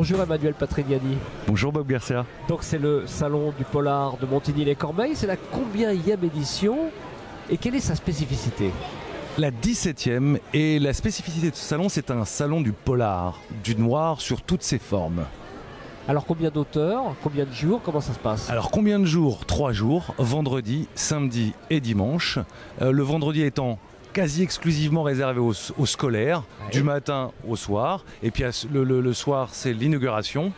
Bonjour Emmanuel Patrignani. Bonjour Bob Garcia. Donc c'est le salon du polar de Montigny-les-Corbeilles, c'est la combienième édition et quelle est sa spécificité? La 17e, et la spécificité de ce salon, c'est un salon du polar, du noir sur toutes ses formes. Alors combien d'auteurs, combien de jours, comment ça se passe? Alors combien de jours? 3 jours, vendredi, samedi et dimanche. Le vendredi étant quasi exclusivement réservé aux scolaires, ouais, du matin au soir. Et puis le soir, c'est l'inauguration.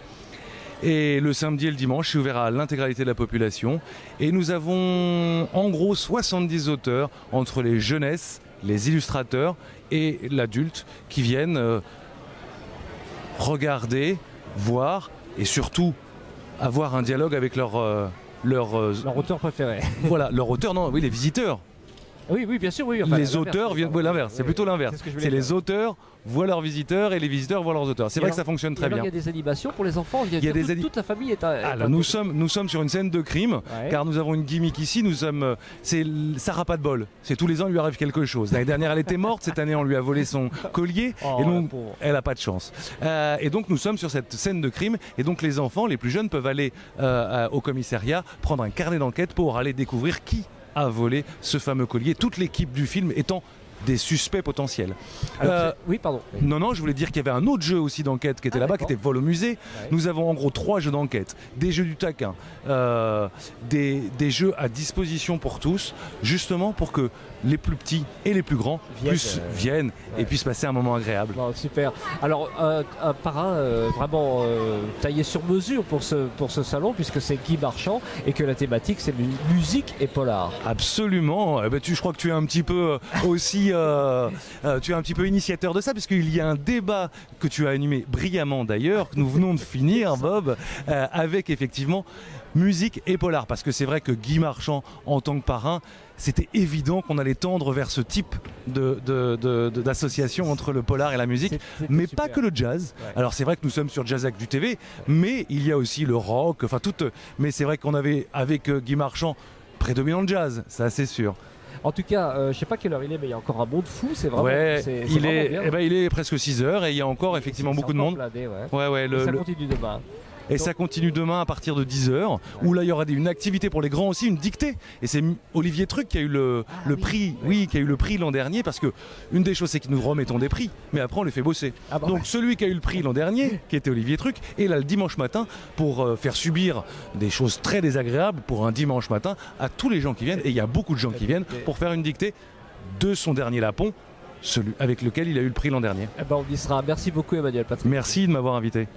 Et le samedi et le dimanche, c'est ouvert à l'intégralité de la population. Et nous avons en gros 70 auteurs entre les jeunesses, les illustrateurs et l'adulte qui viennent regarder, voir et surtout avoir un dialogue avec leur auteur préféré. Voilà, leur auteur, non, oui, les visiteurs. Oui, oui, bien sûr, oui. Enfin, les auteurs viennent, oui, l'inverse, c'est plutôt l'inverse. C'est les auteurs voient leurs visiteurs et les visiteurs voient leurs auteurs. C'est vrai que ça fonctionne très bien. Il y a des animations pour les enfants, toute la famille est à... Alors, nous sommes sur une scène de crime, ouais, car nous avons une gimmick ici, c'est Sarah pas de bol. C'est tous les ans, il lui arrive quelque chose. L'année dernière, elle était morte, cette année, on lui a volé son collier, et donc, elle n'a pas de chance. Et donc, nous sommes sur cette scène de crime, et donc les enfants, les plus jeunes, peuvent aller au commissariat, prendre un carnet d'enquête pour aller découvrir qui a volé ce fameux collier, toute l'équipe du film étant des suspects potentiels. Alors, oui, pardon. Non, je voulais dire qu'il y avait un autre jeu aussi d'enquête qui était là-bas, qui était Vol au musée. Ouais. Nous avons en gros 3 jeux d'enquête, des jeux du taquin, des jeux à disposition pour tous, justement pour que les plus petits et les plus grands viennent et puissent passer un moment agréable. Bon, super. Alors, un parrain vraiment taillé sur mesure pour ce salon, puisque c'est Guy Marchand et que la thématique c'est musique et polar. Absolument. Eh ben, je crois que tu es un petit peu aussi tu es un petit peu initiateur de ça, puisqu'il y a un débat que tu as animé brillamment d'ailleurs, que nous venons de finir, Bob, avec effectivement musique et polar, parce que c'est vrai que Guy Marchand, en tant que parrain, c'était évident qu'on allait tendre vers ce type d'association entre le polar et la musique, mais super. Pas que le jazz. Ouais. Alors c'est vrai que nous sommes sur Jazz Act du TV, mais il y a aussi le rock, enfin tout. Mais c'est vrai qu'on avait avec Guy Marchand prédominant le jazz, ça c'est sûr. En tout cas, je ne sais pas quelle heure il est, mais il y a encore un monde fou, c'est vraiment, ouais, il est presque 6 heures et il y a encore effectivement beaucoup de monde. Blindé, ouais. Ça continue demain. Et donc, ça continue demain à partir de 10h, où là il y aura une activité pour les grands aussi, une dictée. Et c'est Olivier Truc qui a eu le prix, qui a eu le prix l'an dernier, parce que une des choses c'est que nous remettons des prix, mais après on les fait bosser. Donc celui qui a eu le prix l'an dernier, qui était Olivier Truc, est là le dimanche matin pour faire subir des choses très désagréables pour un dimanche matin à tous les gens qui viennent. Et il y a beaucoup de gens qui viennent pour faire une dictée de son dernier lapon, celui avec lequel il a eu le prix l'an dernier. On y sera. Merci beaucoup Emmanuel Patrick. Merci de m'avoir invité.